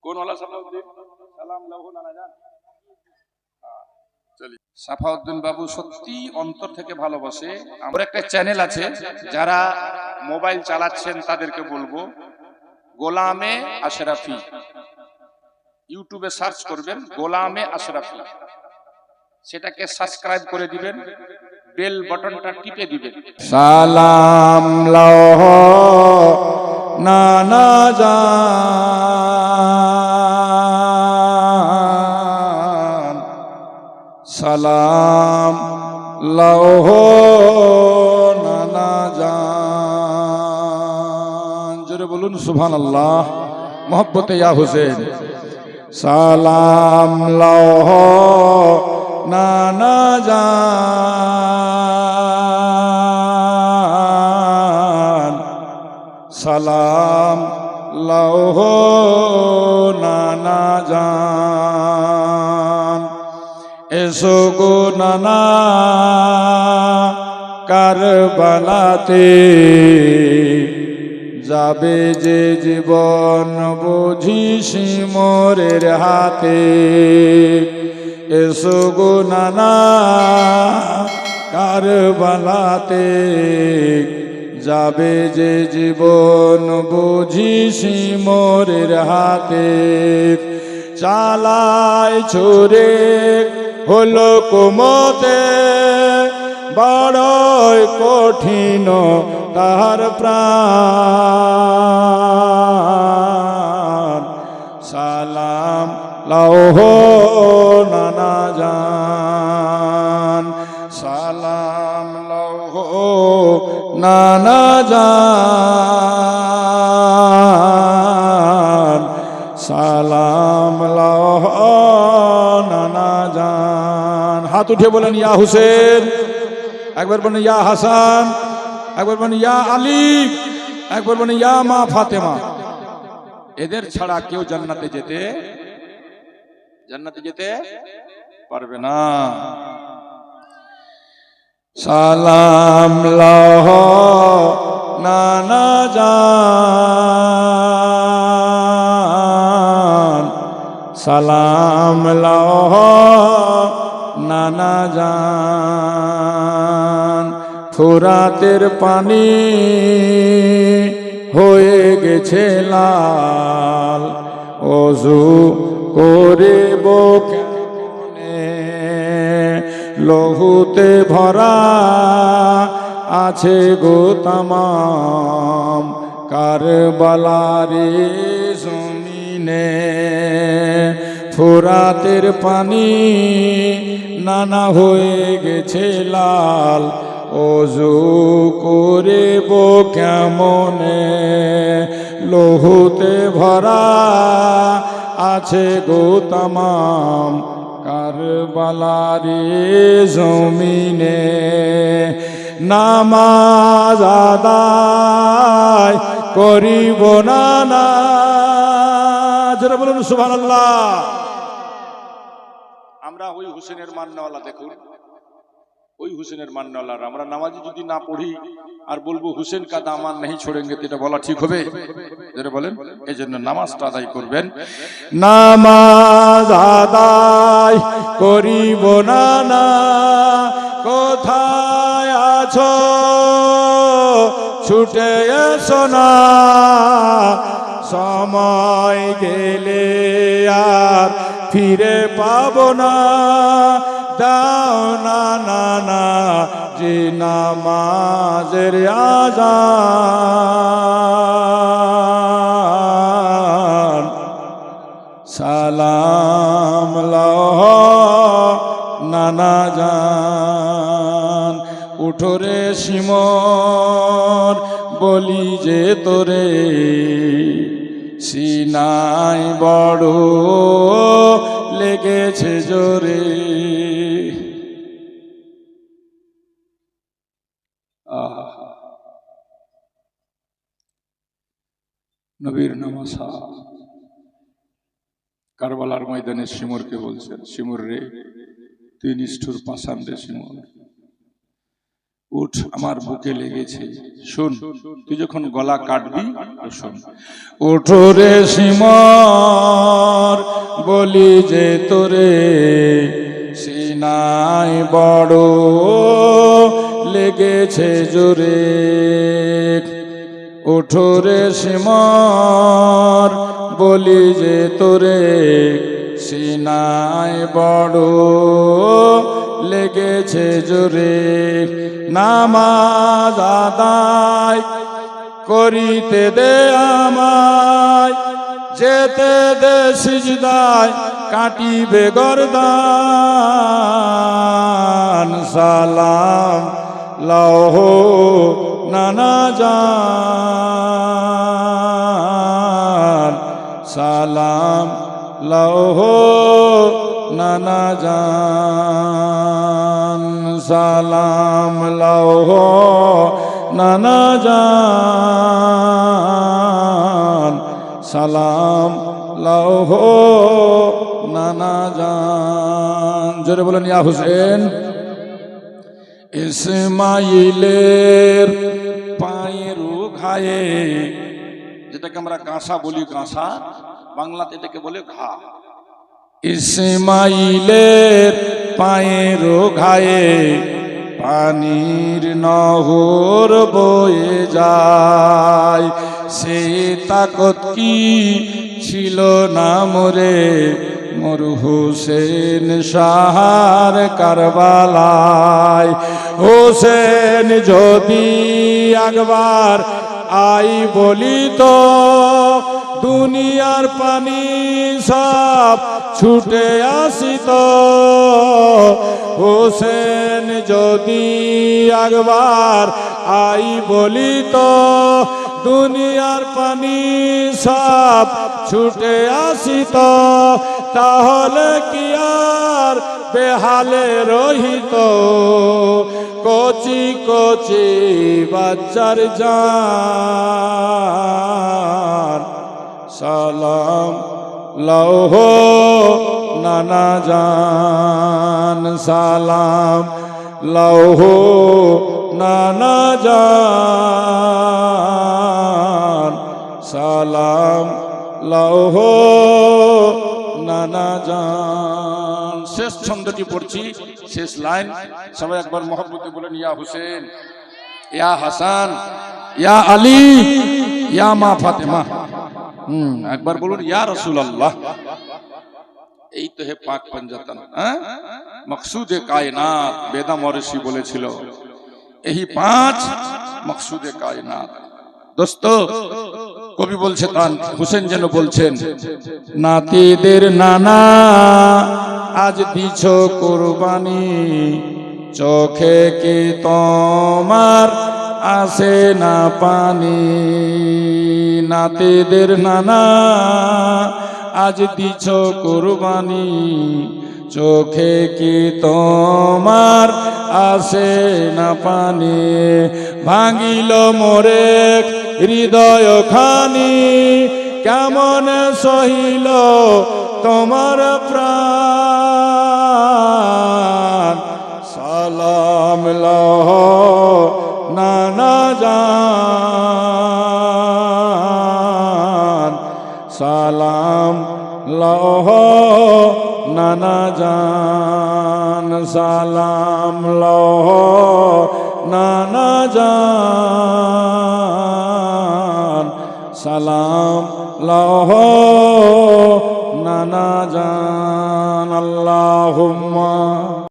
কোন ওয়ালা সালাউদ্দিন? সালাম লাহু নানা জান। চলি। সাফাউদ্দিন বাবু সত্যি অন্তর থেকে ভালোবাসে। আমার একটা চ্যানেল আছে, যারা মোবাইল চালাচ্ছেন তাদেরকে বলবো, গোলামে আশরাফি, ইউটিউবে সার্চ করবেন গোলামে আশরাফি, সেটাকে সাবস্ক্রাইব করে দিবেন, বেল বাটনটা টিপে দিবেন। সালাম লহ নানা জান, সালাম লহ নানা জান। জোরে বলুন সুবহানাল্লাহ। মোহব্বতে ইয়া হুসেন। সালাম লহ নানা জান, সালাম লহ নানা জান। এসো গো নানা কারবালাতে, যাবে যে জীবন বুঝি সিমরের হাতে। এসো গো নানা কারবালাতে, যাবে যে জীবন বুঝি সিমরের হাতে। চালায় ছুরে হলো কুমতে, বড়ই কঠিন তাহার প্রাণ। সালাম লহ নানা জান, সালাম লহ নানা জান, সালাম লহ নানা জান। হাত উঠে বলেন ইয়া হুসেন, একবার বলেন ইয়া হাসান, একবার বলেন ইয়া আলী, একবার বলেন ইয়া মা ফাতেমা। এদের ছাড়া কেউ জান্নাতে যেতে পারবে না। সালাম লহ নানা জান, সালাম লহ নানা জান। ফুরাতের পানি হয়ে গেছে লাল, ওযু করে বকে লহুতে ভরা আছে গো তামাম কারবালারে জমিনে। ফুরাতের পানি নানা হয়ে গেছে লাল, ওযু করিব কেমনে লহুতে ভরা আছে গো তামাম কারবালারে জমিনে। নামাজ আদায় করিব না, যারা বলুন সুবহানাল্লাহ। আমরা ওই হুসেনের মান্নাওয়ালা, দেখুন ওই হুসেনের মান্নাওয়ালার আমরা নামাজি যদি না পড়ি আর বলবো হুসেন কা দামান নেই ছোড়েঙ্গে, এটা বলা ঠিক হবে? যারা বলেন, এই জন্য নামাজটা আদায় করবেন। নামাজ আদায় করিব না, কোথায় আছো ছুটে এসো না। সময় গেলে আর ফিরে পাবো না, দাও না নানা যে নামাজের আযান। সালাম লহ নানা জান। উঠোরে সিমর বলি যে তোরে, সিনাই বড় লেগেছে জোরে। নবীর নামাসা কারবালার ময়দানে সিমরকে বলছেন, সিমর রে তুই নিষ্ঠুর পাষাণ রে সিমর, উঠ আমার বুকে লেগেছে, শুন তুই যখন গলা কাটবি তো শুন। উঠো রে সিমর বলি যে তোরে সিনাই বড় লেগেছে জোরে ওঠরে সিমর বলি যে তোরে সিনাই বড় লেগেছে জোরে নামাজ আদায় করিতে দে আমায় যেতে দে সিজদায় কাটিবে গর্দান সালাম লাহো নানা জান সালাম লাহো নানা জান সালাম লাহো নানা জান সালাম লাহো নানা জান জোরে বলেন ইয়া হুসেন ইসমাইলের পায়ের ঘায়ে যেটাকে আমরা কাঁসা বলি কাঁসা বাংলাতে এটাকে বলে ঘা ইসমাইলের পায়ের ঘায়ে পানির নহর বয়ে যায় সে তাকত কি ছিল না মোরে মোর হোসেন শাহার কারবালায় হোসেন যদি একবার আই বলি তো দুনিয়ার পানি সব ছুটে আসিত হোসেন যদি একবার আই বলি তো দুনিয়ার পানি সব ছুটে আসিত তাহলে কি আর বেহালে রহিত কচি কচি বাচ্চার জান সালাম লাহো নানা জান সালাম লাহো নানা জান সালাম লাহো নানা জান শেষ ছন্দটি পড়ছি শেষ লাইন সবাই একবার মহব্বতে বলেন ইয়া হুসেন ইয়া হাসান ইয়া আলী ইয়া মা ফাতেমা একবার বলুন ইয়া রাসূলুল্লাহ এই তো হে পাক পঞ্জাতন মকসুদে কায়নাত বেদা মহর্ষি বলেছিল এই পাঁচ মকসুদে কায়নাত দোস্ত কবি বলছে তান হুসেন যেন বলছেন নাতিদের নানা আজ দিছ কুরবানি চোখে কি তোমার আসে না পানি নাতিদের নানা আজ দিছ কুরবানি চোখে কি তোমার আসে না পানি ভাঙিল মোরে হৃদয় খানি কেমন সহিল তোমার প্রাণ সালাম লহ নানা জান সালাম লহ নানা জান সালাম লহ নানা জান সালাম লহ নানা জান আল্লাহুম্মা